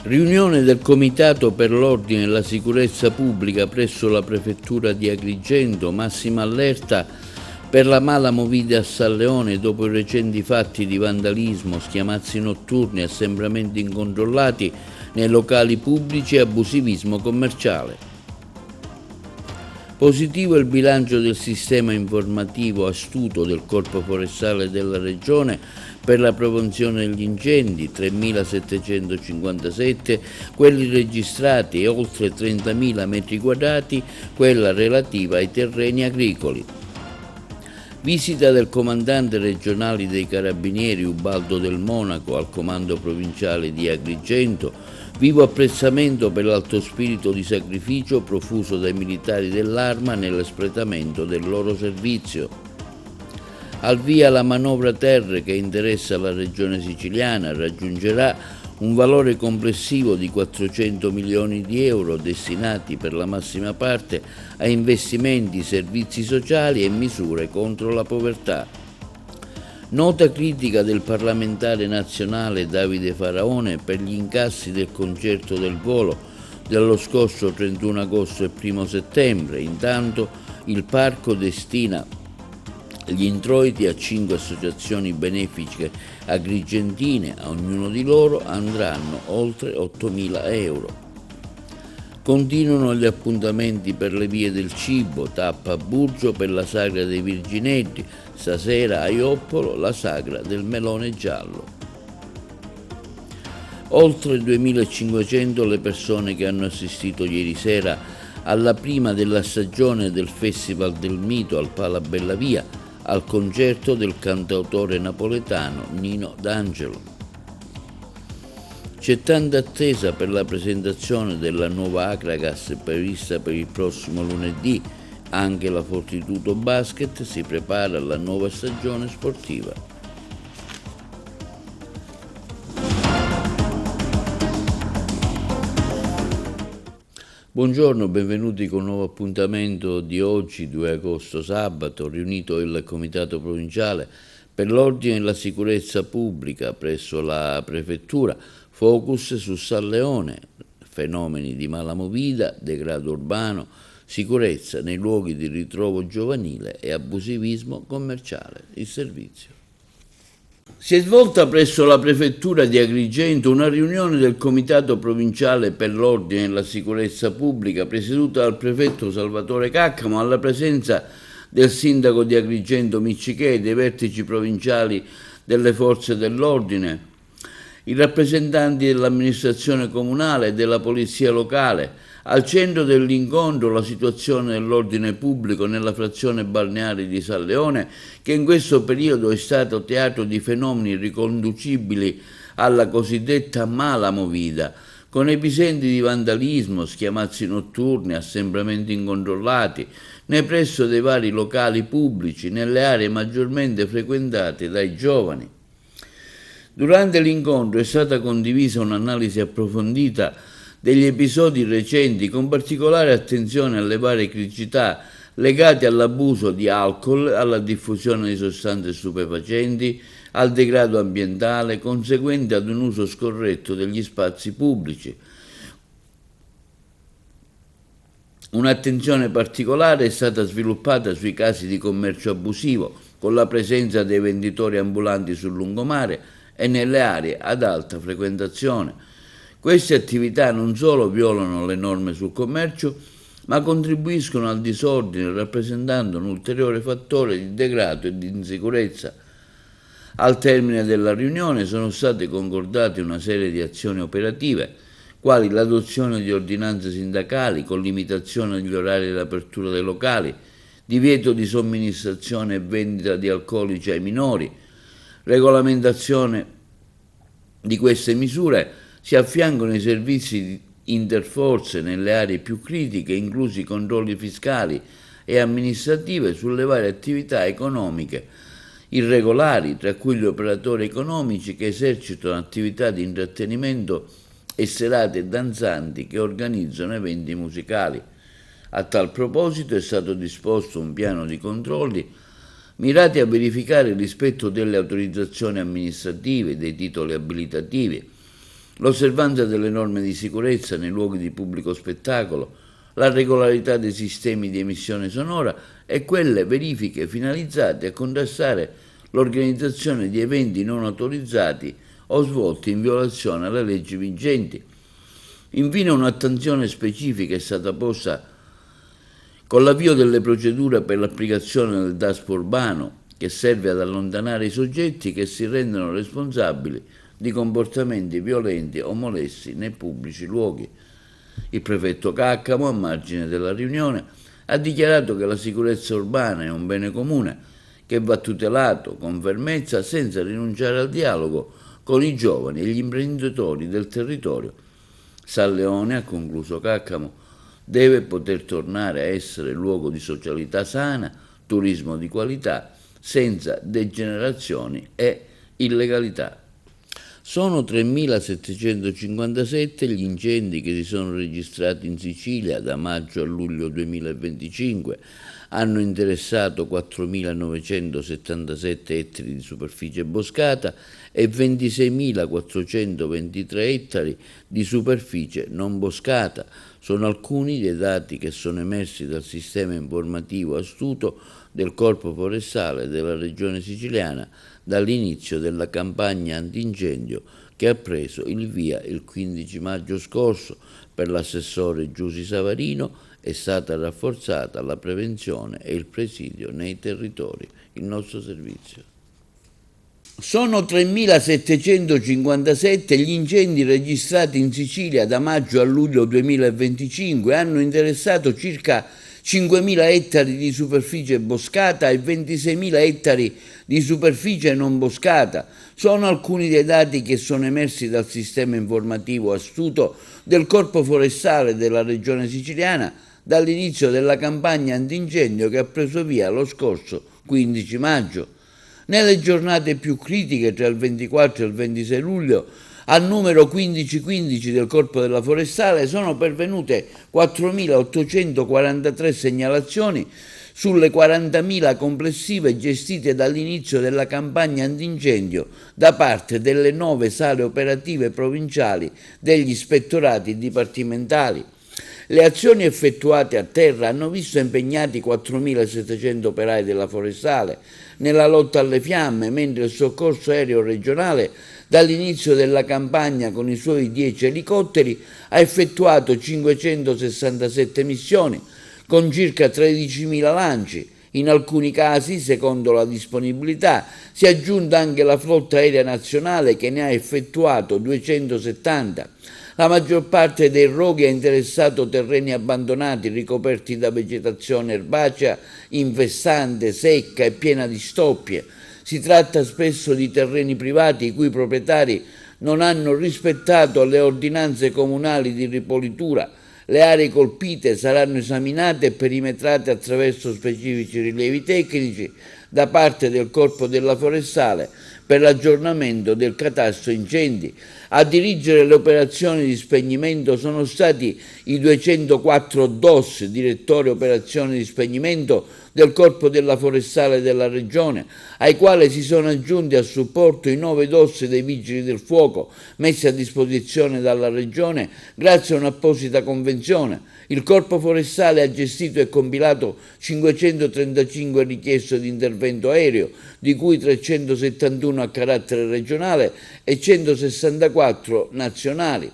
Riunione del Comitato per l'Ordine e la Sicurezza Pubblica presso la Prefettura di Agrigento, massima allerta per la mala movida a San Leone dopo i recenti fatti di vandalismo, schiamazzi notturni, assembramenti incontrollati nei locali pubblici e abusivismo commerciale. Positivo il bilancio del sistema informativo astuto del Corpo Forestale della Regione per la prevenzione degli incendi, 3.757 quelli registrati e oltre 30.000 metri quadrati quella relativa ai terreni agricoli. Visita del comandante regionale dei Carabinieri Ubaldo Del Monaco al comando provinciale di Agrigento. Vivo apprezzamento per l'alto spirito di sacrificio profuso dai militari dell'Arma nell'espletamento del loro servizio. Al via la manovra terre che interessa la regione siciliana raggiungerà un valore complessivo di 400 milioni di euro destinati per la massima parte a investimenti, servizi sociali e misure contro la povertà. Nota critica del parlamentare nazionale Davide Faraone per gli incassi del concerto del volo dello scorso 31 agosto e 1 settembre. Intanto il parco destina gli introiti a 5 associazioni benefiche agrigentine, a ognuno di loro andranno oltre 8.000 euro. Continuano gli appuntamenti per le vie del cibo, tappa a Burgio per la sagra dei Virginetti, stasera a Ioppolo la sagra del melone giallo. Oltre 2.500 le persone che hanno assistito ieri sera alla prima della stagione del Festival del Mito al Pala Bellavia, al concerto del cantautore napoletano Nino D'Angelo. C'è tanta attesa per la presentazione della nuova Acragas prevista per il prossimo lunedì. Anche la Fortitudo Basket si prepara alla nuova stagione sportiva. Buongiorno, benvenuti con un nuovo appuntamento di oggi, 2 agosto, sabato, riunito il Comitato Provinciale per l'Ordine e la Sicurezza Pubblica presso la Prefettura. Focus su San Leone, fenomeni di mala movida, degrado urbano, sicurezza nei luoghi di ritrovo giovanile e abusivismo commerciale. Il servizio. Si è svolta presso la Prefettura di Agrigento una riunione del Comitato Provinciale per l'Ordine e la Sicurezza Pubblica presieduta dal prefetto Salvatore Caccamo alla presenza del sindaco di Agrigento Miccichè e dei vertici provinciali delle forze dell'ordine, i rappresentanti dell'amministrazione comunale e della polizia locale. Al centro dell'incontro la situazione dell'ordine pubblico nella frazione balneare di San Leone, che in questo periodo è stato teatro di fenomeni riconducibili alla cosiddetta mala movida, con episodi di vandalismo, schiamazzi notturni, assembramenti incontrollati nei pressi dei vari locali pubblici, nelle aree maggiormente frequentate dai giovani. Durante l'incontro è stata condivisa un'analisi approfondita degli episodi recenti, con particolare attenzione alle varie criticità legate all'abuso di alcol, alla diffusione di sostanze stupefacenti, al degrado ambientale conseguente ad un uso scorretto degli spazi pubblici. Un'attenzione particolare è stata sviluppata sui casi di commercio abusivo, con la presenza dei venditori ambulanti sul lungomare e nelle aree ad alta frequentazione. Queste attività non solo violano le norme sul commercio, ma contribuiscono al disordine, rappresentando un ulteriore fattore di degrado e di insicurezza. Al termine della riunione sono state concordate una serie di azioni operative, quali l'adozione di ordinanze sindacali con limitazione degli orari dell'apertura dei locali, divieto di somministrazione e vendita di alcolici ai minori. Regolamentazione di queste misure si affiancano i servizi interforze nelle aree più critiche, inclusi i controlli fiscali e amministrative sulle varie attività economiche irregolari, tra cui gli operatori economici che esercitano attività di intrattenimento e serate danzanti che organizzano eventi musicali. A tal proposito è stato disposto un piano di controlli mirati a verificare il rispetto delle autorizzazioni amministrative, dei titoli abilitativi l'osservanza delle norme di sicurezza nei luoghi di pubblico spettacolo, la regolarità dei sistemi di emissione sonora e quelle verifiche finalizzate a contrastare l'organizzazione di eventi non autorizzati o svolti in violazione alle leggi vigenti. Infine, un'attenzione specifica è stata posta con l'avvio delle procedure per l'applicazione del DASPO urbano, che serve ad allontanare i soggetti che si rendono responsabili di comportamenti violenti o molesti nei pubblici luoghi. Il prefetto Caccamo, a margine della riunione, ha dichiarato che la sicurezza urbana è un bene comune che va tutelato con fermezza senza rinunciare al dialogo con i giovani e gli imprenditori del territorio. San Leone, ha concluso Caccamo, deve poter tornare a essere luogo di socialità sana, turismo di qualità, senza degenerazioni e illegalità. Sono 3.757 gli incendi che si sono registrati in Sicilia da maggio a luglio 2025, hanno interessato 4.977 ettari di superficie boscata e 26.423 ettari di superficie non boscata. Sono alcuni dei dati che sono emersi dal sistema informativo astuto del Corpo Forestale della Regione Siciliana dall'inizio della campagna antincendio che ha preso il via il 15 maggio scorso. Per l'assessore Giusy Savarino è stata rafforzata la prevenzione e il presidio nei territori. Il nostro servizio. Sono 3.757 gli incendi registrati in Sicilia da maggio a luglio 2025, hanno interessato circa 5.000 ettari di superficie boscata e 26.000 ettari di superficie non boscata. Sono alcuni dei dati che sono emersi dal sistema informativo astuto del Corpo Forestale della Regione Siciliana dall'inizio della campagna antincendio che ha preso via lo scorso 15 maggio. Nelle giornate più critiche, tra il 24 e il 26 luglio, al numero 1515 del Corpo della Forestale sono pervenute 4.843 segnalazioni sulle 40.000 complessive gestite dall'inizio della campagna antincendio da parte delle 9 sale operative provinciali degli ispettorati dipartimentali. Le azioni effettuate a terra hanno visto impegnati 4.700 operai della Forestale nella lotta alle fiamme, mentre il soccorso aereo regionale dall'inizio della campagna con i suoi 10 elicotteri ha effettuato 567 missioni con circa 13.000 lanci. In alcuni casi, secondo la disponibilità, si è aggiunta anche la flotta aerea nazionale che ne ha effettuato 270. La maggior parte dei roghi ha interessato terreni abbandonati ricoperti da vegetazione erbacea infestante, secca e piena di stoppie. Si tratta spesso di terreni privati i cui proprietari non hanno rispettato le ordinanze comunali di ripolitura. Le aree colpite saranno esaminate e perimetrate attraverso specifici rilievi tecnici da parte del Corpo della Forestale per l'aggiornamento del catasto incendi. A dirigere le operazioni di spegnimento sono stati i 204 DOS, direttori operazioni di spegnimento del Corpo della Forestale della Regione, ai quali si sono aggiunti a supporto i 9 DOS dei Vigili del Fuoco messi a disposizione dalla Regione grazie a un'apposita convenzione. Il Corpo Forestale ha gestito e compilato 535 richieste di intervento aereo, di cui 371 a carattere regionale e 164 nazionali.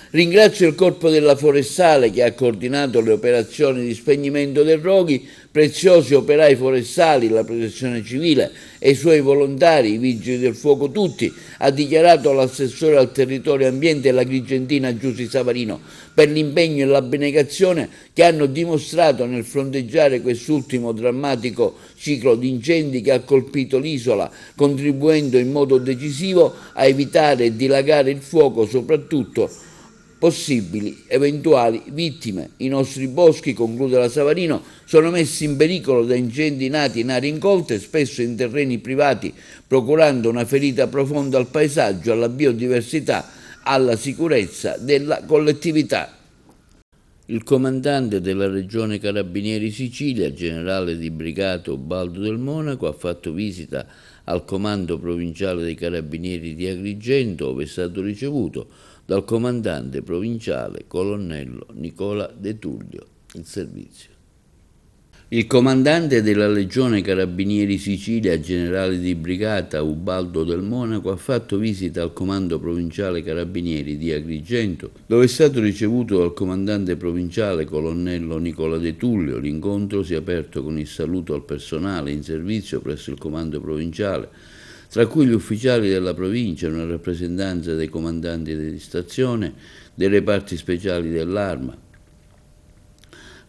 Ringrazio il Corpo della Forestale che ha coordinato le operazioni di spegnimento dei roghi, preziosi operai forestali, la Protezione Civile e i suoi volontari, i Vigili del Fuoco tutti, ha dichiarato l'assessore al territorio e ambiente e l'agrigentina Giusy Savarino per l'impegno e l'abnegazione che hanno dimostrato nel fronteggiare quest'ultimo drammatico ciclo di incendi che ha colpito l'isola, contribuendo in modo decisivo a evitare e dilagare il fuoco, soprattutto possibili eventuali vittime. I nostri boschi, conclude la Savarino, sono messi in pericolo da incendi nati in aree incolte, spesso in terreni privati, procurando una ferita profonda al paesaggio, alla biodiversità, alla sicurezza della collettività. Il comandante della Regione Carabinieri Sicilia, generale di brigata Ubaldo Del Monaco, ha fatto visita al comando provinciale dei Carabinieri di Agrigento, ove è stato ricevuto dal comandante provinciale colonnello Nicola De Tullio. Il servizio. Il comandante della Legione Carabinieri Sicilia, generale di brigata Ubaldo Del Monaco, ha fatto visita al comando provinciale Carabinieri di Agrigento, dove è stato ricevuto dal comandante provinciale colonnello Nicola De Tullio. L'incontro si è aperto con il saluto al personale in servizio presso il comando provinciale, tra cui gli ufficiali della provincia, una rappresentanza dei comandanti di stazione, dei reparti speciali dell'Arma.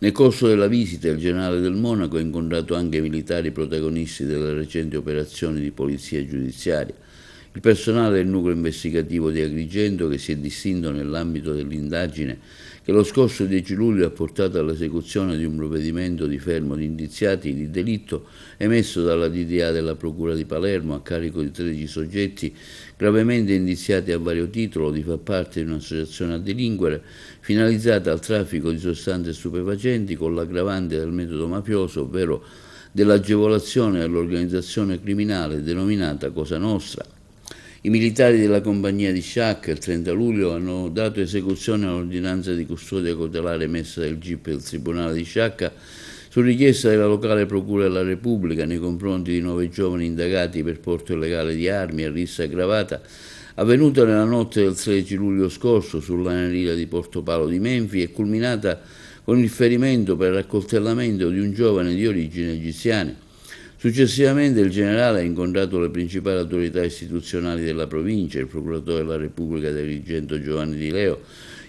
Nel corso della visita il generale Del Monaco ha incontrato anche militari protagonisti delle recenti operazioni di polizia giudiziaria. Il personale del nucleo investigativo di Agrigento, che si è distinto nell'ambito dell'indagine che lo scorso 10 luglio ha portato all'esecuzione di un provvedimento di fermo di indiziati di delitto emesso dalla DDA della Procura di Palermo a carico di 13 soggetti gravemente indiziati a vario titolo di far parte di un'associazione a delinquere finalizzata al traffico di sostanze stupefacenti con l'aggravante del metodo mafioso, ovvero dell'agevolazione dell'organizzazione criminale denominata Cosa Nostra. I militari della compagnia di Sciacca il 30 luglio hanno dato esecuzione all'ordinanza di custodia cautelare emessa dal GIP del Tribunale di Sciacca su richiesta della locale Procura della Repubblica nei confronti di 9 giovani indagati per porto illegale di armi a rissa aggravata, avvenuta nella notte del 13 luglio scorso sull'aneria di Porto Palo di Menfi e culminata con il ferimento per accoltellamento di un giovane di origine egiziana. Successivamente il generale ha incontrato le principali autorità istituzionali della provincia, il procuratore della Repubblica di Agrigento Giovanni Di Leo,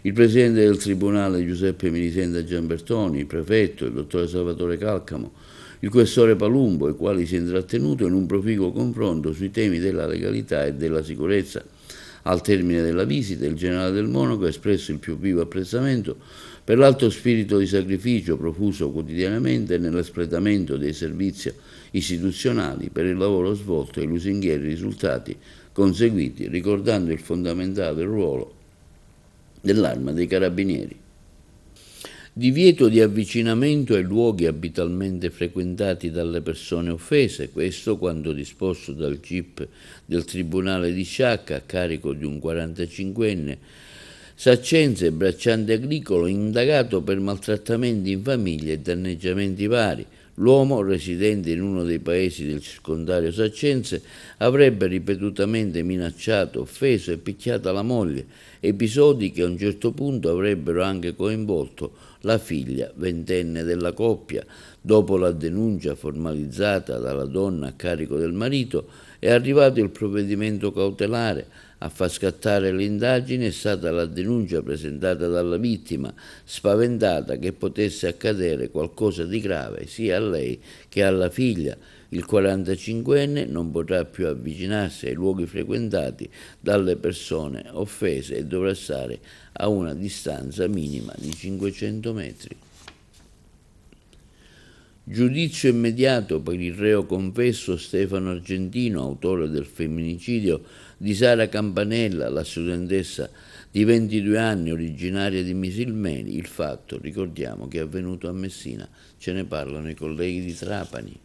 il presidente del Tribunale Giuseppe Minisenda Giambertoni, il prefetto, il dottore Salvatore Calcamo, il questore Palumbo, i quali si è intrattenuto in un proficuo confronto sui temi della legalità e della sicurezza. Al termine della visita, il generale Del Monaco ha espresso il più vivo apprezzamento per l'alto spirito di sacrificio profuso quotidianamente nell'espletamento dei servizi istituzionali, per il lavoro svolto e i lusinghieri risultati conseguiti, ricordando il fondamentale ruolo dell'Arma dei Carabinieri. Divieto di avvicinamento ai luoghi abitualmente frequentati dalle persone offese, questo quanto disposto dal GIP del Tribunale di Sciacca a carico di un 45enne saccense bracciante agricolo indagato per maltrattamenti in famiglia e danneggiamenti vari. L'uomo, residente in uno dei paesi del circondario saccense, avrebbe ripetutamente minacciato, offeso e picchiato la moglie, episodi che a un certo punto avrebbero anche coinvolto la figlia ventenne della coppia. Dopo la denuncia formalizzata dalla donna a carico del marito, è arrivato il provvedimento cautelare. A far scattare l'indagine è stata la denuncia presentata dalla vittima, spaventata che potesse accadere qualcosa di grave sia a lei che alla figlia. Il 45enne non potrà più avvicinarsi ai luoghi frequentati dalle persone offese e dovrà stare a una distanza minima di 500 metri. Giudizio immediato per il reo confesso Stefano Argentino, autore del femminicidio di Sara Campanella, la studentessa di 22 anni originaria di Misilmeni. Il fatto, ricordiamo, che è avvenuto a Messina. Ce ne parlano i colleghi di Trapani.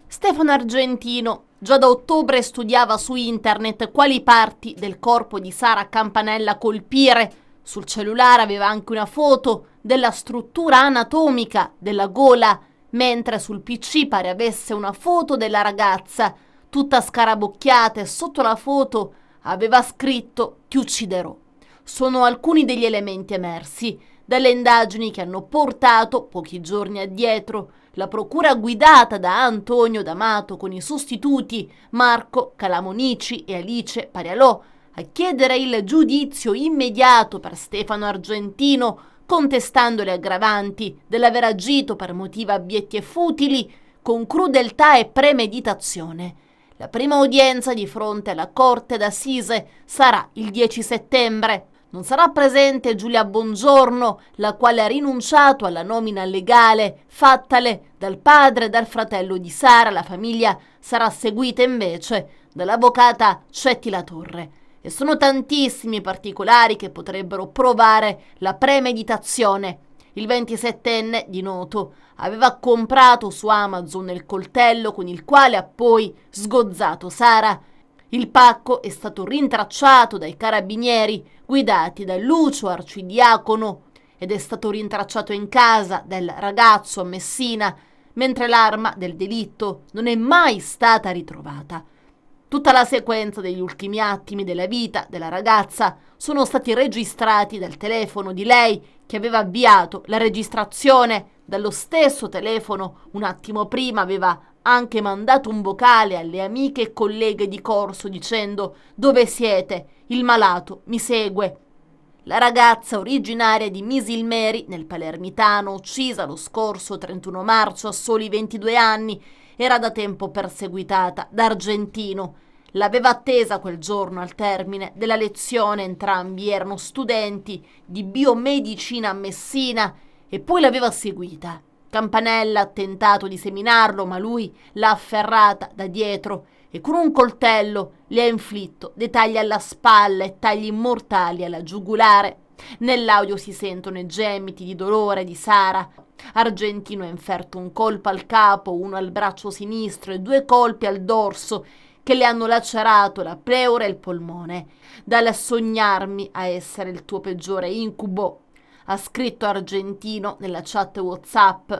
Stefano Argentino già da ottobre studiava su internet quali parti del corpo di Sara Campanella colpire. Sul cellulare aveva anche una foto della struttura anatomica della gola, mentre sul PC pare avesse una foto della ragazza, tutta scarabocchiata, e sotto la foto aveva scritto «Ti ucciderò». Sono alcuni degli elementi emersi dalle indagini che hanno portato, pochi giorni addietro, la procura guidata da Antonio D'Amato con i sostituti Marco Calamonici e Alice Parialò a chiedere il giudizio immediato per Stefano Argentino, contestando le aggravanti dell'aver agito per motivi abietti e futili, con crudeltà e premeditazione. La prima udienza di fronte alla Corte d'Assise sarà il 10 settembre. Non sarà presente Giulia Bongiorno, la quale ha rinunciato alla nomina legale fattale dal padre e dal fratello di Sara. La famiglia sarà seguita invece dall'avvocata Cetti Latorre. E sono tantissimi i particolari che potrebbero provare la premeditazione. Il 27enne di Noto aveva comprato su Amazon il coltello con il quale ha poi sgozzato Sara. Il pacco è stato rintracciato dai carabinieri guidati da Lucio Arcidiacono ed è stato rintracciato in casa del ragazzo a Messina, mentre l'arma del delitto non è mai stata ritrovata. Tutta la sequenza degli ultimi attimi della vita della ragazza sono stati registrati dal telefono di lei, che aveva avviato la registrazione dallo stesso telefono. Un attimo prima aveva anche mandato un vocale alle amiche e colleghe di corso dicendo: «Dove siete? Il malato mi segue». La ragazza originaria di Misilmeri, nel Palermitano, uccisa lo scorso 31 marzo a soli 22 anni, era da tempo perseguitata da Argentino. L'aveva attesa quel giorno al termine della lezione, entrambi erano studenti di biomedicina a Messina, e poi l'aveva seguita. Campanella ha tentato di seminarlo, ma lui l'ha afferrata da dietro e con un coltello le ha inflitto dei tagli alla spalla e tagli mortali alla giugulare. Nell'audio si sentono i gemiti di dolore di Sara. Argentino ha inferto un colpo al capo, uno al braccio sinistro e 2 colpi al dorso che le hanno lacerato la pleura e il polmone. «Dal sognarmi a essere il tuo peggiore incubo», ha scritto Argentino nella chat WhatsApp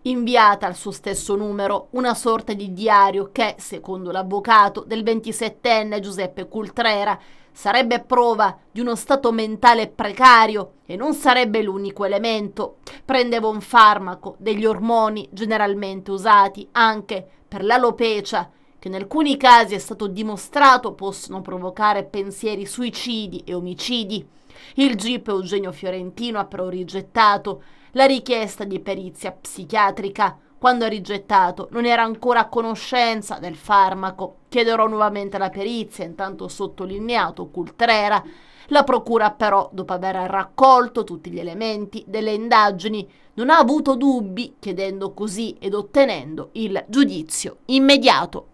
inviata al suo stesso numero, una sorta di diario che, secondo l'avvocato del 27enne Giuseppe Cultrera, sarebbe prova di uno stato mentale precario e non sarebbe l'unico elemento. Prendeva un farmaco, degli ormoni generalmente usati anche per l'alopecia, che in alcuni casi è stato dimostrato possono provocare pensieri suicidi e omicidi. Il GIP Eugenio Fiorentino ha però rigettato la richiesta di perizia psichiatrica. Quando ha rigettato non era ancora a conoscenza del farmaco. «Chiederò nuovamente la perizia», intanto sottolineato Cultrera. La procura però, dopo aver raccolto tutti gli elementi delle indagini, non ha avuto dubbi, chiedendo così ed ottenendo il giudizio immediato.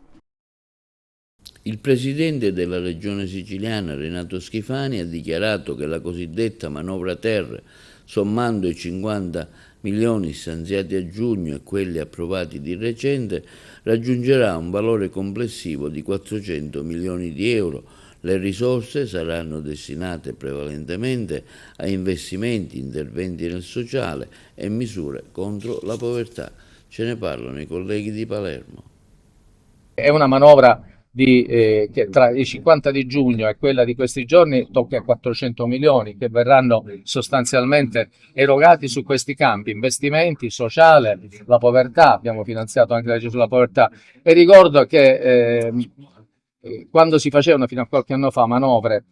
Il presidente della regione siciliana, Renato Schifani, ha dichiarato che la cosiddetta manovra terre, sommando i 50 milioni stanziati a giugno e quelli approvati di recente, raggiungerà un valore complessivo di 400 milioni di euro. Le risorse saranno destinate prevalentemente a investimenti, interventi nel sociale e misure contro la povertà. Ce ne parlano i colleghi di Palermo. È una manovra che tra i 50 di giugno e quella di questi giorni tocca 400 milioni che verranno sostanzialmente erogati su questi campi: investimenti, sociale, la povertà. Abbiamo finanziato anche la legge sulla povertà, e ricordo che quando si facevano fino a qualche anno fa manovre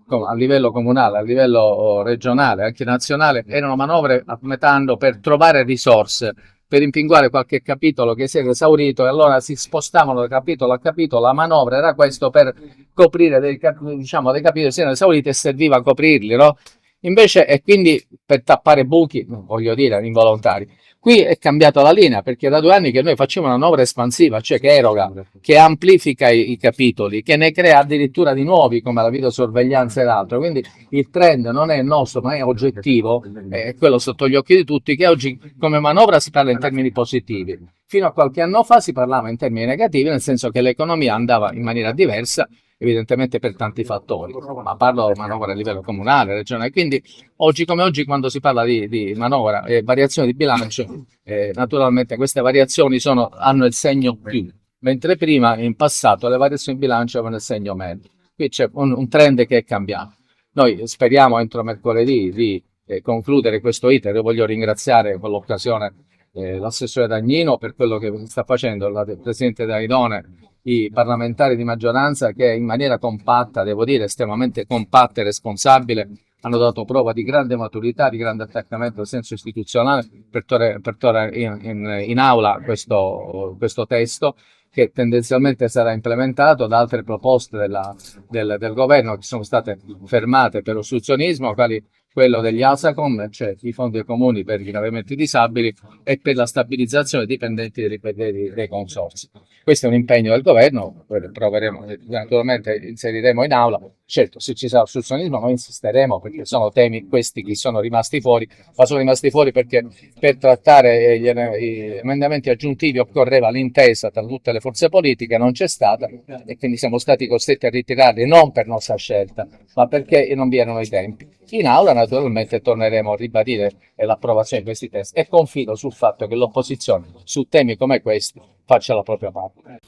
a livello comunale, a livello regionale, anche nazionale, erano manovre a metà anno per trovare risorse, per rimpinguare qualche capitolo che si era esaurito, e allora si spostavano da capitolo a capitolo. La manovra era questo, per coprire dei capitoli che si erano esauriti e serviva a coprirli, no? Invece, e quindi per tappare buchi, voglio dire, involontari. Qui è cambiata la linea, perché da 2 anni che noi facciamo una manovra espansiva, cioè che eroga, che amplifica i capitoli, che ne crea addirittura di nuovi come la videosorveglianza ed altro. Quindi il trend non è il nostro, ma è oggettivo, è quello sotto gli occhi di tutti, che oggi come manovra si parla in termini positivi. Fino a qualche anno fa si parlava in termini negativi, nel senso che l'economia andava in maniera diversa, evidentemente per tanti fattori, ma parlo di manovra a livello comunale, regionale. Quindi oggi come oggi, quando si parla di manovra e variazioni di bilancio, naturalmente queste variazioni hanno il segno più, mentre prima, in passato, le variazioni di bilancio avevano il segno meno. Qui c'è un trend che è cambiato. Noi speriamo entro mercoledì di concludere questo iter. Io voglio ringraziare con l'occasione l'assessore Dagnino per quello che sta facendo, il presidente Daidone, i parlamentari di maggioranza che in maniera compatta, devo dire estremamente compatta e responsabile, hanno dato prova di grande maturità, di grande attaccamento al senso istituzionale per portare in aula questo testo, che tendenzialmente sarà implementato da altre proposte del governo che sono state fermate per ostruzionismo, quali quello degli ASACOM, cioè i fondi comuni per i gravemente disabili e per la stabilizzazione dei dipendenti dei consorzi. Questo è un impegno del governo, proveremo, naturalmente inseriremo in aula. Certo, se ci sarà ostruzionismo noi insisteremo perché sono temi questi che sono rimasti fuori, ma sono rimasti fuori perché per trattare gli emendamenti aggiuntivi occorreva l'intesa tra tutte le forze politiche, non c'è stata e quindi siamo stati costretti a ritirarli non per nostra scelta, ma perché non vi erano i tempi. In aula naturalmente torneremo a ribadire l'approvazione di questi test e confido sul fatto che l'opposizione su temi come questi faccia la propria parte.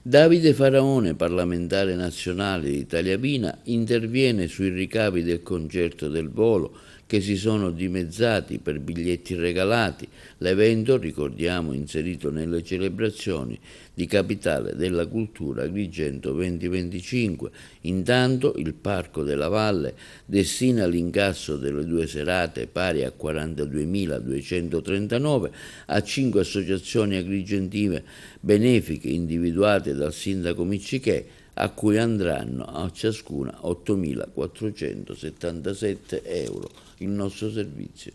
Davide Faraone, parlamentare nazionale di Italia Viva, interviene sui ricavi del concerto del volo che si sono dimezzati per biglietti regalati. L'evento, ricordiamo, inserito nelle celebrazioni di Capitale della Cultura Agrigento 2025. Intanto il Parco della Valle destina l'incasso delle 2 serate pari a 42.239 a 5 associazioni agrigentine benefiche individuate dal sindaco Miccichè, a cui andranno a ciascuna 8.477 euro il nostro servizio.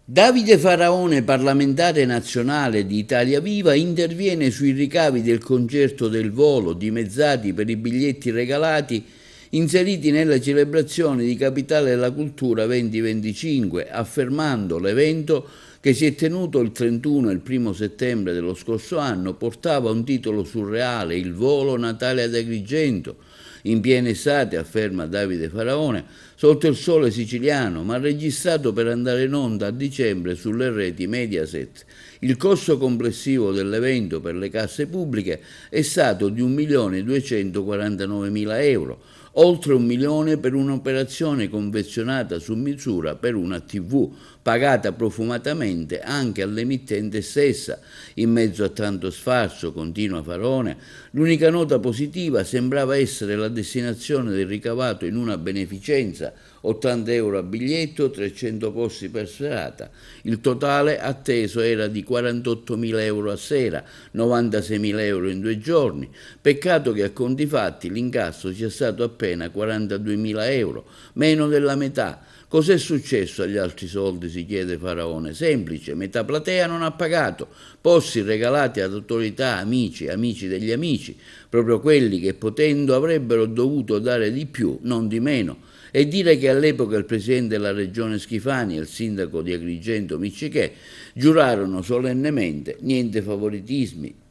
Davide Faraone, parlamentare nazionale di Italia Viva, interviene sui ricavi del concerto del volo dimezzati per i biglietti regalati inseriti nella celebrazione di Capitale della Cultura 2025, affermando l'evento che si è tenuto il 31 e il 1 settembre dello scorso anno portava un titolo surreale: Il volo Natale ad Agrigento. In piena estate, afferma Davide Faraone, sotto il sole siciliano, ma registrato per andare in onda a dicembre sulle reti Mediaset. Il costo complessivo dell'evento per le casse pubbliche è stato di 1.249.000 euro, oltre 1 milione per un'operazione confezionata su misura per una TV, pagata profumatamente anche all'emittente stessa. In mezzo a tanto sfarzo, continua Faraone, l'unica nota positiva sembrava essere la destinazione del ricavato in una beneficenza, 80 euro a biglietto, 300 posti per serata. Il totale atteso era di 48.000 euro a sera, 96.000 euro in 2 giorni. Peccato che a conti fatti l'incasso sia stato appena 42.000 euro, meno della metà. Cos'è successo agli altri soldi, si chiede Faraone? Semplice, metà platea non ha pagato, posti regalati ad autorità, amici degli amici, proprio quelli che potendo avrebbero dovuto dare di più, non di meno. E dire che all'epoca il presidente della regione Schifani e il sindaco di Agrigento Miccichè giurarono solennemente niente favoritismi,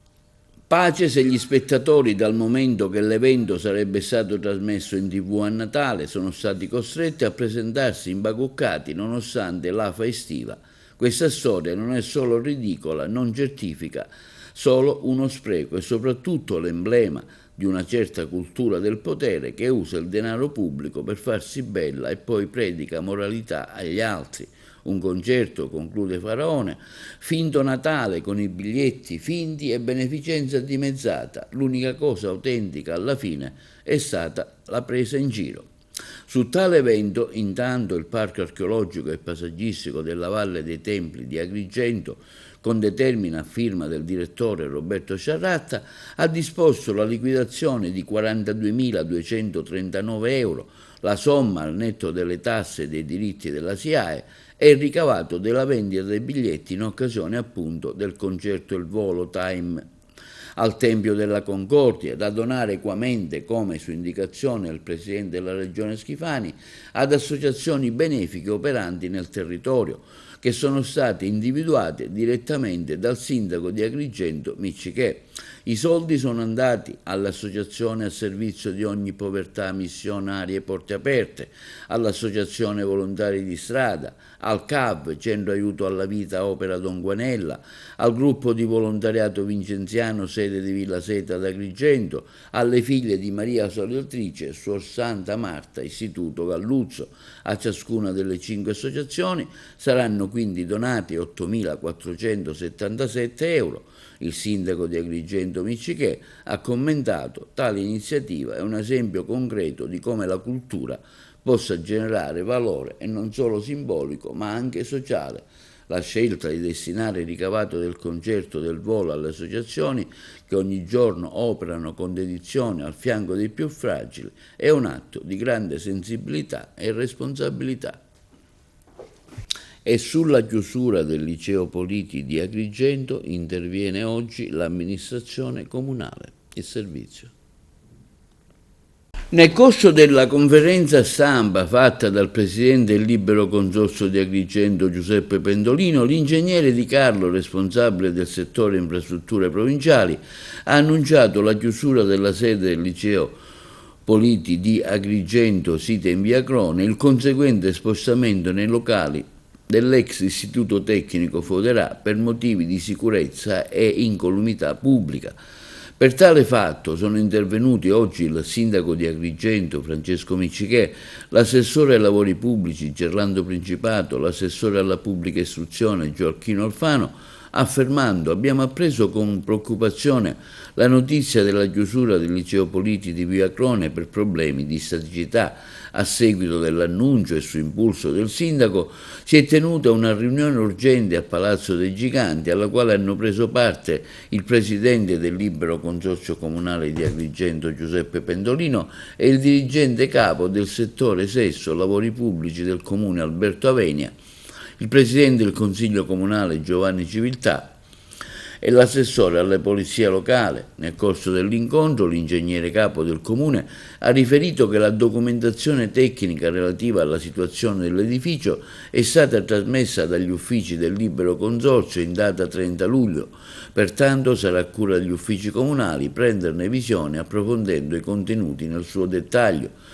pace se gli spettatori, dal momento che l'evento sarebbe stato trasmesso in TV a Natale, sono stati costretti a presentarsi imbacuccati nonostante l'afa estiva. Questa storia non è solo ridicola, non certifica solo uno spreco, è soprattutto l'emblema di una certa cultura del potere che usa il denaro pubblico per farsi bella e poi predica moralità agli altri. Un concerto, conclude Faraone, finto Natale con i biglietti finti e beneficenza dimezzata. L'unica cosa autentica alla fine è stata la presa in giro. Su tale evento, intanto, il Parco archeologico e paesaggistico della Valle dei Templi di Agrigento, con determina a firma del direttore Roberto Sciarratta, ha disposto la liquidazione di 42.239 euro, la somma al netto delle tasse e dei diritti della SIAE e il ricavato della vendita dei biglietti in occasione appunto del concerto Il Volo Time al Tempio della Concordia, da donare equamente, come su indicazione del Presidente della Regione Schifani, ad associazioni benefiche operanti nel territorio, che sono state individuate direttamente dal sindaco di Agrigento Miccichè. I soldi sono andati all'Associazione a Servizio di Ogni Povertà Missionarie Porte Aperte, all'Associazione Volontari di Strada, al CAV, Centro Aiuto alla Vita Opera Don Guanella, al gruppo di volontariato vincenziano sede di Villa Seta ad Agrigento, alle figlie di Maria Solletrice, Suor Santa Marta, Istituto Galluzzo. A ciascuna delle 5 associazioni saranno quindi donati 8.477 euro. Il sindaco di Agrigento Miccichè ha commentato: tale iniziativa è un esempio concreto di come la cultura possa generare valore e non solo simbolico ma anche sociale. La scelta di destinare il ricavato del concerto del volo alle associazioni che ogni giorno operano con dedizione al fianco dei più fragili è un atto di grande sensibilità e responsabilità. e sulla chiusura del liceo Politi di Agrigento interviene oggi l'amministrazione comunale. Il servizio. Nel corso della conferenza stampa fatta dal presidente del Libero Consorzio di Agrigento Giuseppe Pendolino, l'ingegnere Di Carlo, responsabile del settore infrastrutture provinciali, ha annunciato la chiusura della sede del liceo Politi di Agrigento, sita in via Crone, e il conseguente spostamento nei locali dell'ex Istituto Tecnico Foderà per motivi di sicurezza e incolumità pubblica. Per tale fatto sono intervenuti oggi il sindaco di Agrigento Francesco Miccichè, l'assessore ai lavori pubblici Gerlando Principato, l'assessore alla pubblica istruzione Gioacchino Alfano, affermando: abbiamo appreso con preoccupazione la notizia della chiusura del liceo Politi di via Crone per problemi di staticità. A seguito dell'annuncio e su impulso del sindaco si è tenuta una riunione urgente a Palazzo dei Giganti, alla quale hanno preso parte il presidente del Libero Consorzio Comunale di Agrigento Giuseppe Pendolino e il dirigente capo del settore sesso lavori pubblici del comune Alberto Avenia, il presidente del Consiglio Comunale Giovanni Civiltà e l'assessore alla polizia locale. Nel corso dell'incontro l'ingegnere capo del comune ha riferito che la documentazione tecnica relativa alla situazione dell'edificio è stata trasmessa dagli uffici del Libero Consorzio in data 30 luglio, pertanto sarà a cura degli uffici comunali prenderne visione approfondendo i contenuti nel suo dettaglio.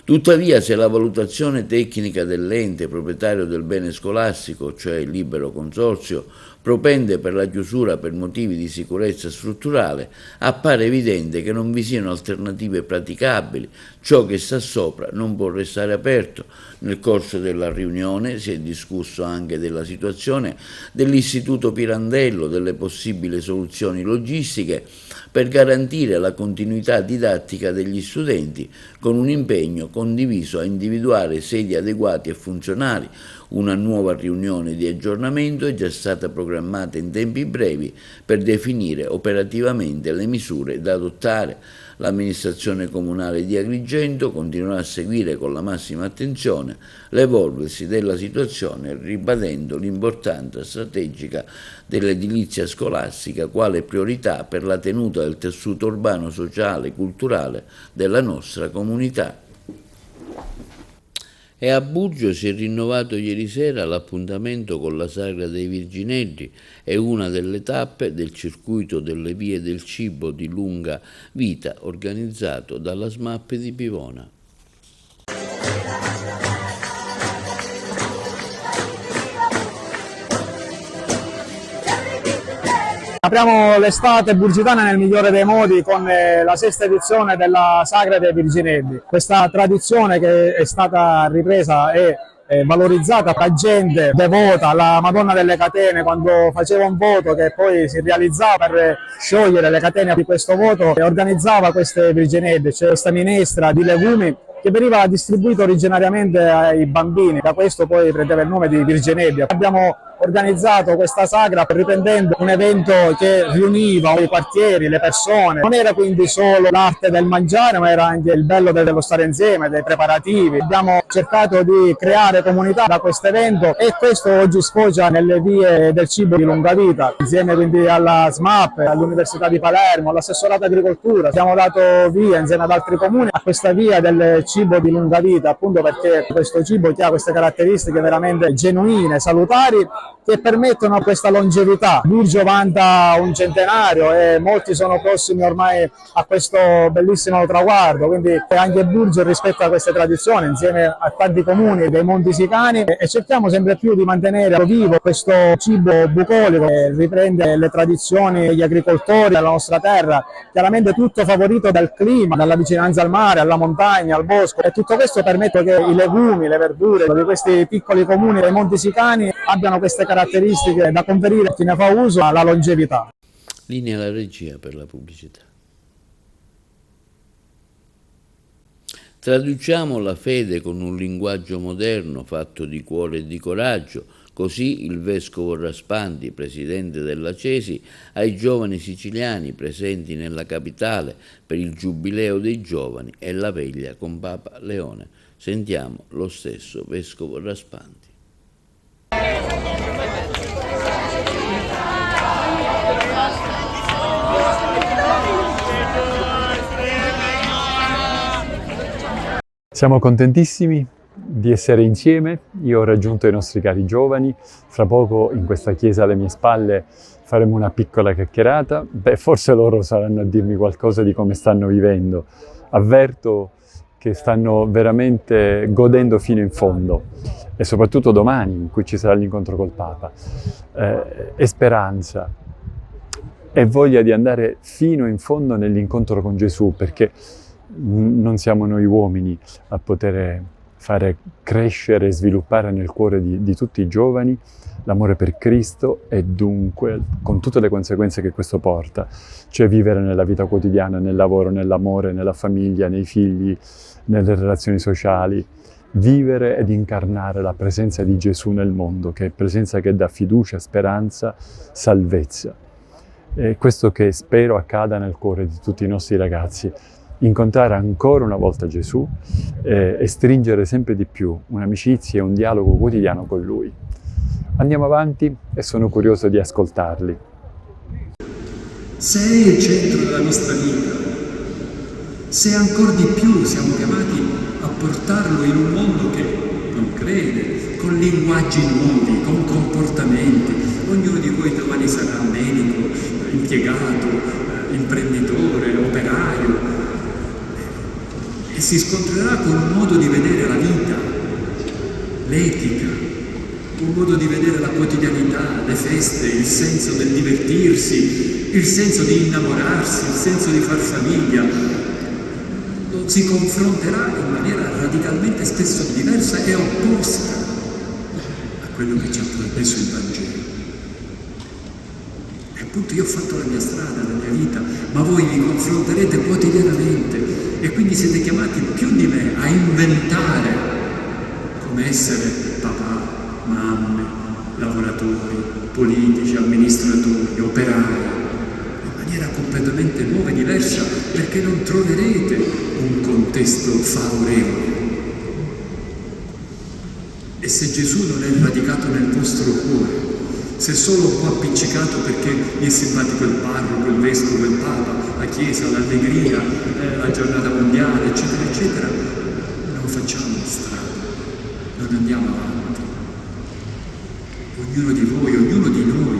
Tuttavia, se la valutazione tecnica dell'ente proprietario del bene scolastico, cioè il Libero Consorzio, propende per la chiusura per motivi di sicurezza strutturale, appare evidente che non vi siano alternative praticabili. Ciò che sta sopra non può restare aperto. Nel corso della riunione si è discusso anche della situazione dell'Istituto Pirandello, delle possibili soluzioni logistiche per garantire la continuità didattica degli studenti, con un impegno condiviso a individuare sedi adeguate e funzionali. Una nuova riunione di aggiornamento è già stata programmata in tempi brevi per definire operativamente le misure da adottare. L'amministrazione comunale di Agrigento continuerà a seguire con la massima attenzione l'evolversi della situazione, ribadendo l'importanza strategica dell'edilizia scolastica quale priorità per la tenuta del tessuto urbano, sociale e culturale della nostra comunità. E a Burgio si è rinnovato ieri sera l'appuntamento con la Sagra dei Virginelli, è una delle tappe del circuito delle vie del cibo di lunga vita organizzato dalla SMAP di Pivona. Apriamo l'estate burgitana nel migliore dei modi con la sesta edizione della Sagra dei Virginelli. Questa tradizione che è stata ripresa e valorizzata da gente devota alla Madonna delle Catene, quando faceva un voto che poi si realizzava per sciogliere le catene di questo voto, e organizzava queste Virginelli, cioè questa minestra di legumi che veniva distribuito originariamente ai bambini, da questo poi prendeva il nome di Virginelli. Abbiamo organizzato questa sagra riprendendo un evento che riuniva i quartieri, le persone. Non era quindi solo l'arte del mangiare, ma era anche il bello dello stare insieme, dei preparativi. Abbiamo cercato di creare comunità da questo evento e questo oggi sfocia nelle vie del cibo di lunga vita, insieme quindi alla SMAP, all'Università di Palermo, all'assessorato agricoltura. Abbiamo dato via insieme ad altri comuni a questa via del cibo di lunga vita, appunto perché questo cibo che ha queste caratteristiche veramente genuine, salutari, che permettono questa longevità. Burgio vanta un centenario e molti sono prossimi ormai a questo bellissimo traguardo, quindi anche Burgio rispetta queste tradizioni insieme a tanti comuni dei Monti Sicani e cerchiamo sempre più di mantenere vivo questo cibo bucolico che riprende le tradizioni degli agricoltori della nostra terra, chiaramente tutto favorito dal clima, dalla vicinanza al mare, alla montagna, al bosco, e tutto questo permette che i legumi, le verdure di questi piccoli comuni dei Monti Sicani abbiano queste caratteristiche da conferire a chi ne fa uso alla longevità. Linea alla regia per la pubblicità. Traduciamo la fede con un linguaggio moderno fatto di cuore e di coraggio. Così il vescovo Raspandi, presidente della CESI, ai giovani siciliani presenti nella capitale per il Giubileo dei Giovani e la veglia con Papa Leone. Sentiamo lo stesso vescovo Raspandi. Siamo contentissimi di essere insieme. Io ho raggiunto i nostri cari giovani. Fra poco in questa chiesa alle mie spalle faremo una piccola chiacchierata. Forse loro saranno a dirmi qualcosa di come stanno vivendo. Avverto che stanno veramente godendo fino in fondo, e soprattutto domani, in cui ci sarà l'incontro col Papa. E speranza e voglia di andare fino in fondo nell'incontro con Gesù, perché non siamo noi uomini a poter fare crescere e sviluppare nel cuore di tutti i giovani l'amore per Cristo, e dunque con tutte le conseguenze che questo porta, cioè vivere nella vita quotidiana, nel lavoro, nell'amore, nella famiglia, nei figli, nelle relazioni sociali, vivere ed incarnare la presenza di Gesù nel mondo, che è presenza che dà fiducia, speranza, salvezza. E questo che spero accada nel cuore di tutti i nostri ragazzi, incontrare ancora una volta Gesù e stringere sempre di più un'amicizia e un dialogo quotidiano con Lui. Andiamo avanti e sono curioso di ascoltarli. Se è il centro della nostra vita, se ancora di più siamo chiamati a portarlo in un mondo che non crede, con linguaggi nuovi, con comportamenti. Ognuno di voi domani sarà medico, impiegato, imprenditore, operaio, e si scontrerà con un modo di vedere la vita, l'etica, un modo di vedere la quotidianità, le feste, il senso del divertirsi, il senso di innamorarsi, il senso di far famiglia. Si confronterà in maniera radicalmente spesso diversa e opposta a quello che ci ha promesso il Vangelo. E appunto io ho fatto la mia strada, la mia vita, ma voi vi confronterete quotidianamente, e quindi siete chiamati più di me a inventare come essere papà, mamme, lavoratori, politici, amministratori, operai, in maniera completamente nuova e diversa, perché non troverete un contesto favorevole. E se Gesù non è radicato nel vostro cuore, se solo un po' appiccicato perché mi è simpatico il parroco, il vescovo, il Papa, la Chiesa, l'allegria, la giornata mondiale, eccetera, eccetera, non facciamo strada, non andiamo avanti. Ognuno di voi, ognuno di noi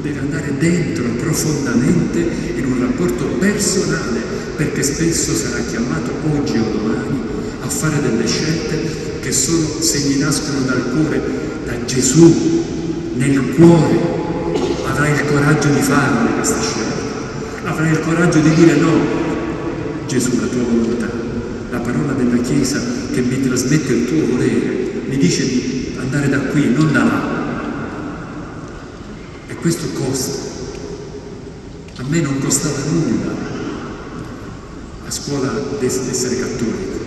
deve andare dentro profondamente in un rapporto personale, perché spesso sarà chiamato oggi o domani a fare delle scelte che solo se gli nascono dal cuore, da Gesù, nel cuore, avrai il coraggio di farle queste scelte, avrai il coraggio di dire no, Gesù, la tua volontà, la parola della Chiesa che mi trasmette il tuo volere, mi dice di andare da qui, non da là. E questo costa. A me non costava nulla a scuola essere cattolico.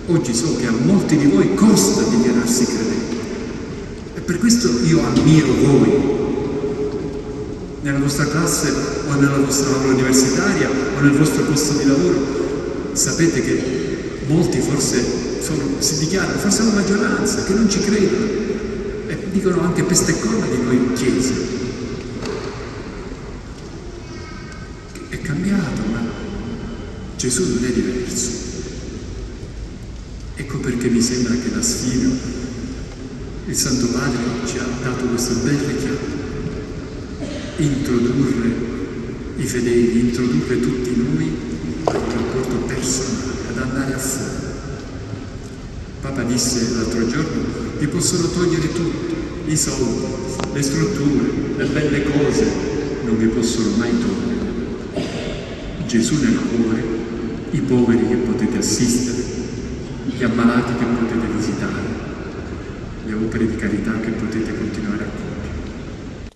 Oggi so che a molti di voi costa dichiararsi credenti. E per questo io ammiro voi. Nella vostra classe o nella vostra aula universitaria o nel vostro posto di lavoro sapete che molti forse si dichiarano, forse la maggioranza, che non ci credono e dicono anche peste e corna di noi Chiesa. È cambiato, ma Gesù non è diverso. Ecco perché mi sembra che la sfida, il Santo Padre ci ha dato questo bel richiamo: introdurre i fedeli, introdurre tutti noi a un rapporto personale, ad andare a fuoco. Papa disse l'altro giorno: vi possono togliere tutto, i soldi, le strutture, le belle cose, non vi possono mai togliere Gesù nel cuore, i poveri che potete assistere, gli ammalati che potete visitare, le opere di carità che potete continuare a compiere.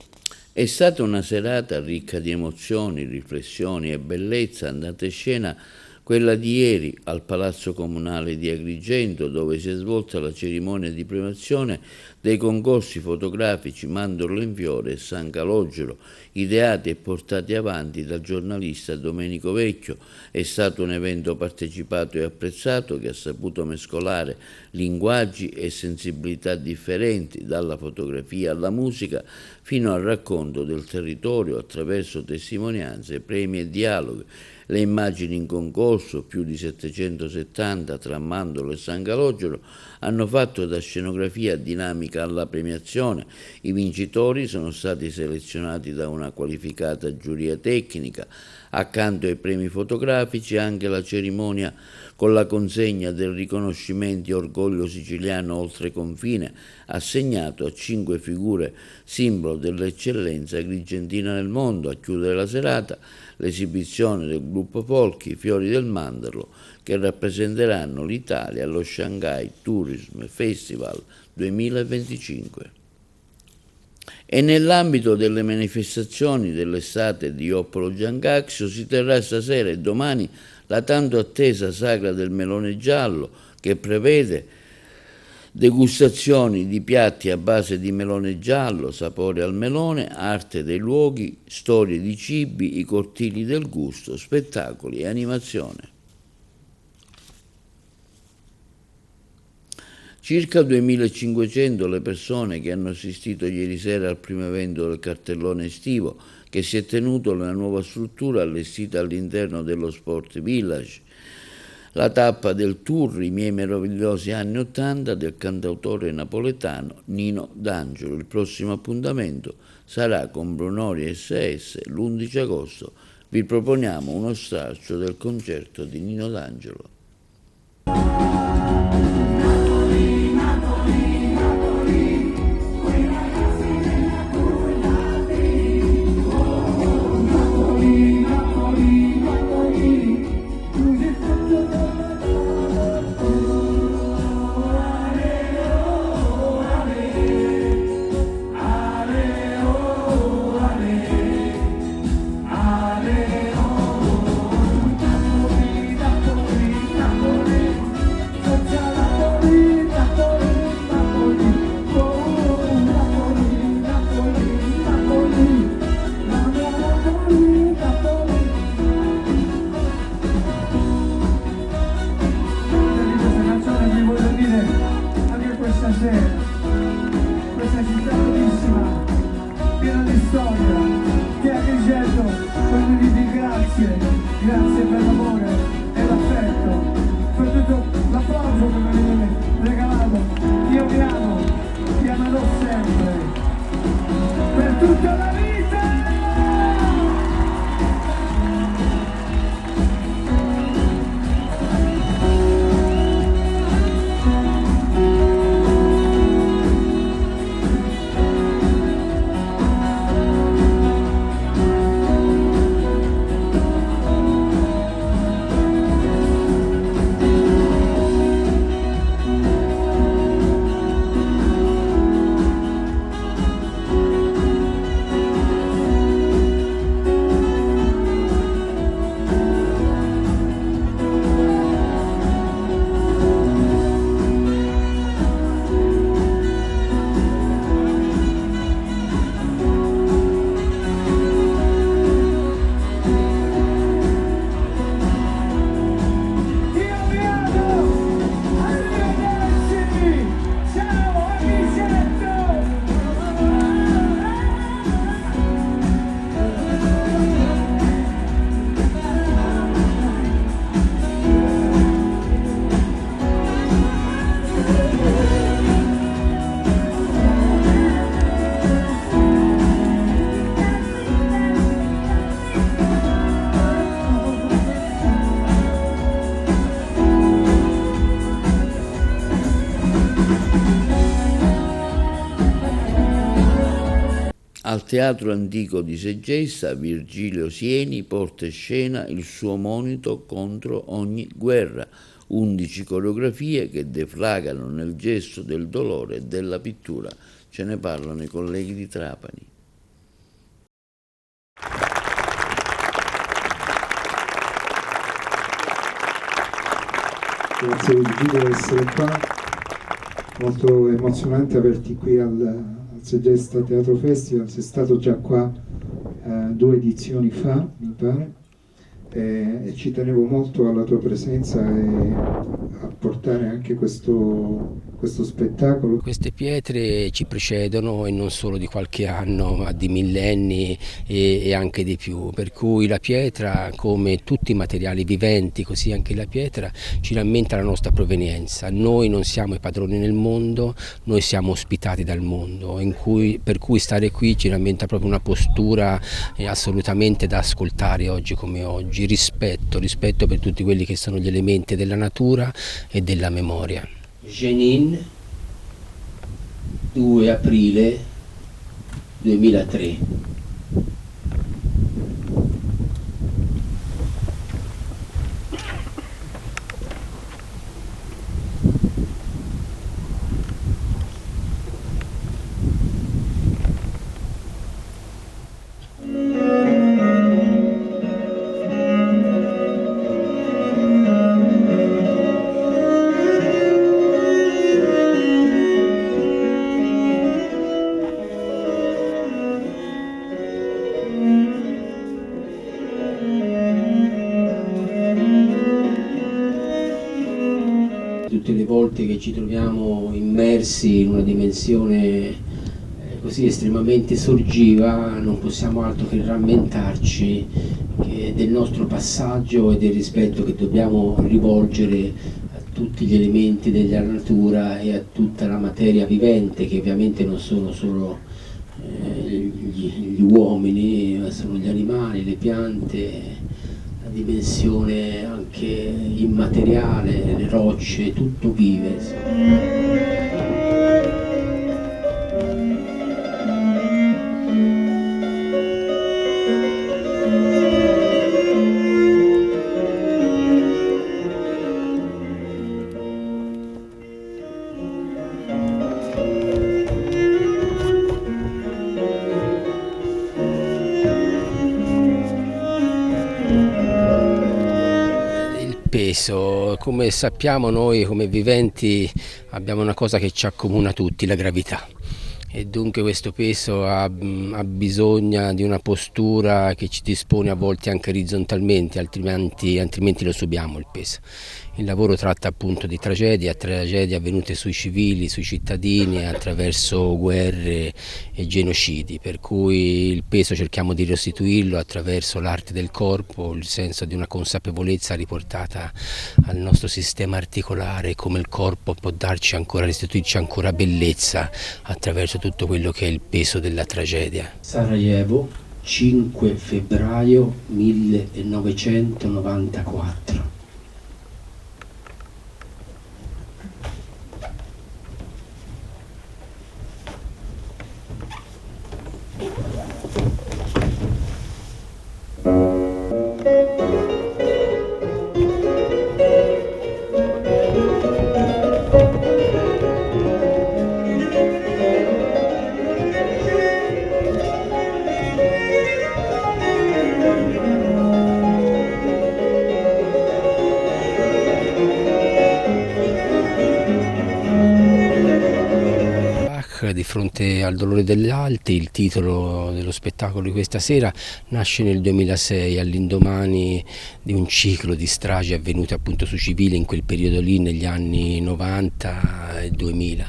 È stata una serata ricca di emozioni, riflessioni e bellezza, andata in scena quella di ieri al Palazzo Comunale di Agrigento, dove si è svolta la cerimonia di premiazione dei concorsi fotografici Mandorlo in Fiore e San Calogero, ideati e portati avanti dal giornalista Domenico Vecchio. È stato un evento partecipato e apprezzato che ha saputo mescolare linguaggi e sensibilità differenti, dalla fotografia alla musica fino al racconto del territorio attraverso testimonianze, premi e dialoghi. Le immagini in concorso, più di 770 tra Mandorlo e San Calogero, hanno fatto da scenografia dinamica alla premiazione. I vincitori sono stati selezionati da una qualificata giuria tecnica. Accanto ai premi fotografici anche la cerimonia con la consegna del riconoscimento Orgoglio Siciliano Oltre Confine, assegnato a 5 figure simbolo dell'eccellenza agrigentina nel mondo. A chiudere la serata l'esibizione del gruppo Folchi Fiori del Mandorlo, che rappresenteranno l'Italia allo Shanghai Tourism Festival 2025. E nell'ambito delle manifestazioni dell'estate di Oppolo Giancaxio si terrà stasera e domani la tanto attesa Sagra del Melone Giallo, che prevede degustazioni di piatti a base di melone giallo, sapore al melone, arte dei luoghi, storie di cibi, i cortili del gusto, spettacoli e animazione. Circa 2500 le persone che hanno assistito ieri sera al primo evento del cartellone estivo, che si è tenuto nella nuova struttura allestita all'interno dello Sport Village. La tappa del tour I miei meravigliosi anni '80 del cantautore napoletano Nino D'Angelo. Il prossimo appuntamento sarà con Brunori SS l'11 agosto. Vi proponiamo uno stralcio del concerto di Nino D'Angelo. Grazie per l'amore e l'affetto, per tutto l'applauso che mi avete regalato. Io vi amo, vi amerò sempre, per tutta la vita! Al Teatro Antico di Segesta, Virgilio Sieni porta in scena il suo monito contro ogni guerra, 11 coreografie che deflagrano nel gesto del dolore e della pittura. Ce ne parlano i colleghi di Trapani. Grazie Virgilio di essere qua. molto emozionante averti qui al Segesta Teatro Festival. Sei stato già qua 2 edizioni fa, mi pare, e ci tenevo molto alla tua presenza e a portare anche questo spettacolo. Queste pietre ci precedono, e non solo di qualche anno, ma di millenni e anche di più, per cui la pietra, come tutti i materiali viventi, così anche la pietra, ci rammenta la nostra provenienza. Noi non siamo i padroni nel mondo, noi siamo ospitati dal mondo, per cui stare qui ci rammenta proprio una postura assolutamente da ascoltare oggi come oggi, rispetto per tutti quelli che sono gli elementi della natura e della memoria. Jenin, 2 aprile 2003. Tutte le volte che ci troviamo immersi in una dimensione così estremamente sorgiva, non possiamo altro che rammentarci del nostro passaggio e del rispetto che dobbiamo rivolgere a tutti gli elementi della natura e a tutta la materia vivente, che ovviamente non sono solo gli uomini, ma sono gli animali, le piante, la dimensione anche immateriale, le rocce, tutto vive. Peso, come sappiamo noi come viventi abbiamo una cosa che ci accomuna tutti, la gravità, e dunque questo peso ha bisogno di una postura che ci dispone a volte anche orizzontalmente, altrimenti lo subiamo il peso. Il lavoro tratta appunto di tragedie avvenute sui civili, sui cittadini attraverso guerre e genocidi, per cui il peso cerchiamo di restituirlo attraverso l'arte del corpo, il senso di una consapevolezza riportata al nostro sistema articolare, come il corpo può restituirci ancora bellezza attraverso tutto quello che è il peso della tragedia. Sarajevo, 5 febbraio 1994. Di fronte al dolore degli altri, il titolo dello spettacolo di questa sera nasce nel 2006, all'indomani di un ciclo di stragi avvenute appunto sui civili in quel periodo lì, negli anni 90 e 2000.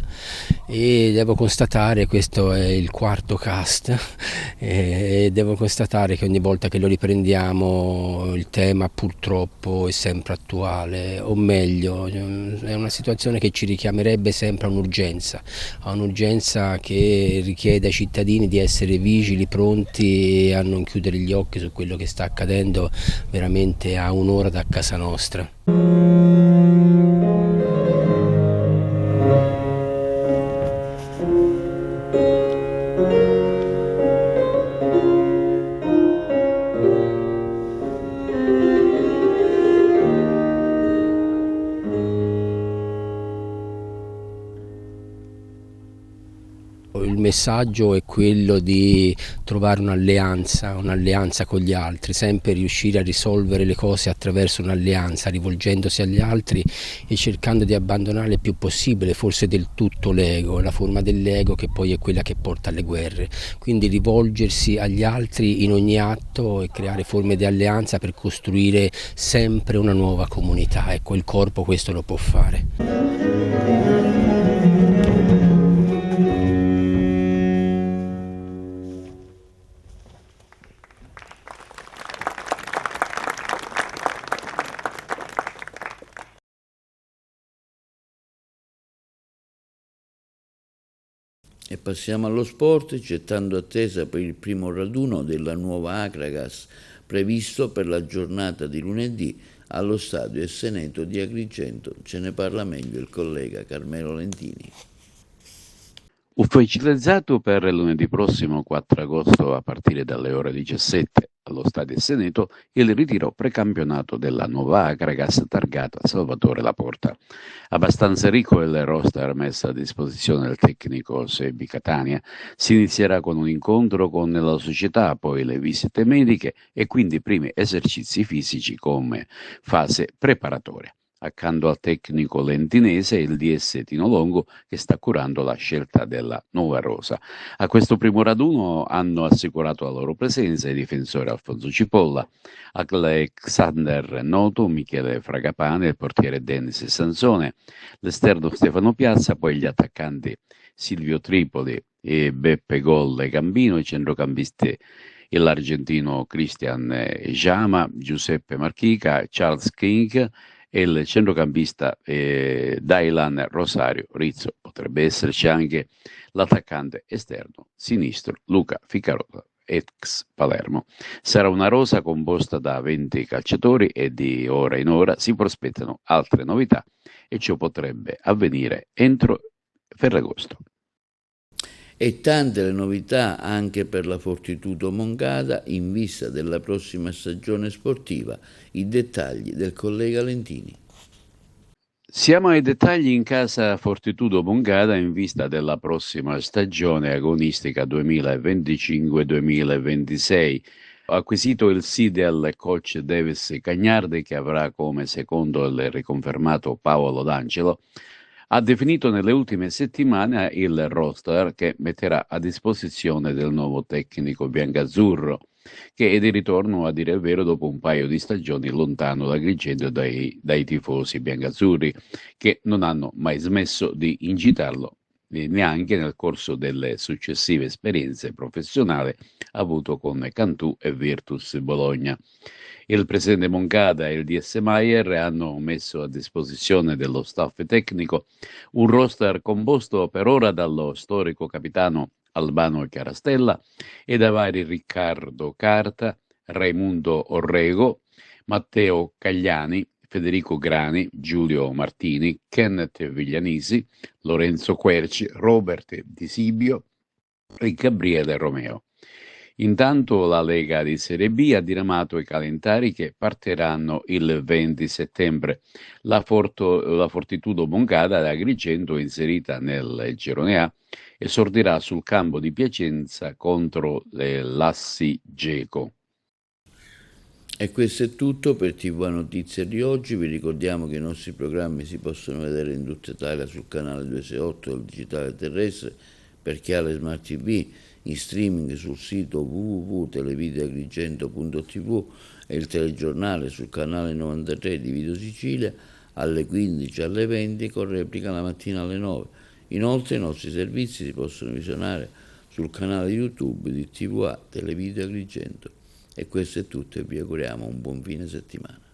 E devo constatare, questo è il 4º cast, e devo constatare che ogni volta che lo riprendiamo il tema purtroppo è sempre attuale, o meglio è una situazione che ci richiamerebbe sempre a un'urgenza che richiede ai cittadini di essere vigili, pronti a non chiudere gli occhi su quello che sta accadendo veramente a un'ora da casa nostra. Il messaggio è quello di trovare un'alleanza con gli altri, sempre riuscire a risolvere le cose attraverso un'alleanza, rivolgendosi agli altri e cercando di abbandonare il più possibile, forse del tutto l'ego, la forma dell'ego che poi è quella che porta alle guerre. Quindi rivolgersi agli altri in ogni atto e creare forme di alleanza per costruire sempre una nuova comunità. Ecco, il corpo questo lo può fare. E passiamo allo sport, gettando attesa per il primo raduno della nuova Akragas previsto per la giornata di lunedì allo stadio Esseneto di Agrigento. Ce ne parla meglio il collega Carmelo Lentini. Ufficializzato per lunedì prossimo 4 agosto a partire dalle ore 17 allo stadio Esseneto il ritiro precampionato della nuova Akragas targata Salvatore Laporta. Abbastanza ricco il roster messo a disposizione del tecnico Sebi Catania. Si inizierà con un incontro con la società, poi le visite mediche e quindi i primi esercizi fisici come fase preparatoria. Accanto al tecnico lentinese il DS Tino Longo che sta curando la scelta della nuova rosa. A questo primo raduno hanno assicurato la loro presenza i difensori Alfonso Cipolla, Alexander Noto, Michele Fragapane, il portiere Denis Sansone, l'esterno Stefano Piazza, poi gli attaccanti Silvio Tripoli e Beppe Golle Gambino, i centrocampisti e l'argentino Cristian Jama, Giuseppe Marchica, Charles King e il centrocampista Dailan Rosario Rizzo. Potrebbe esserci anche l'attaccante esterno sinistro Luca Ficarola, ex Palermo. Sarà una rosa composta da 20 calciatori e di ora in ora si prospettano altre novità e ciò potrebbe avvenire entro Ferragosto. E tante le novità anche per la Fortitudo Moncada in vista della prossima stagione sportiva. I dettagli del collega Lentini. Siamo ai dettagli in casa Fortitudo Moncada in vista della prossima stagione agonistica 2025-2026. Ha acquisito il sì del coach Davis Cagnardi che avrà come secondo il riconfermato Paolo D'Angelo. Ha definito nelle ultime settimane il roster che metterà a disposizione del nuovo tecnico biancazzurro, che è di ritorno a dire il vero dopo un paio di stagioni lontano da Agrigento dai tifosi biancazzurri, che non hanno mai smesso di incitarlo, neanche nel corso delle successive esperienze professionali avuto con Cantù e Virtus Bologna. Il presidente Moncada e il DS Maier hanno messo a disposizione dello staff tecnico un roster composto per ora dallo storico capitano Albano Chiarastella e da vari Riccardo Carta, Raimundo Orrego, Matteo Cagliani, Federico Grani, Giulio Martini, Kenneth Viglianisi, Lorenzo Querci, Robert Di Sibio e Gabriele Romeo. Intanto la Lega di Serie B ha diramato i calendari che partiranno il 20 settembre. La Fortitudo Moncada da Agrigento, inserita nel girone A, esordirà sul campo di Piacenza contro l'Assi Geco. E questo è tutto per TV Notizie di oggi. Vi ricordiamo che i nostri programmi si possono vedere in tutta Italia sul canale 268 del digitale terrestre per chi ha le smart TV, in streaming sul sito www.televideagrigento.tv e il telegiornale sul canale 93 di Video Sicilia alle 15 alle 20 con replica la mattina alle 9. Inoltre i nostri servizi si possono visionare sul canale YouTube di TVA Televideo Agrigento. E questo è tutto e vi auguriamo un buon fine settimana.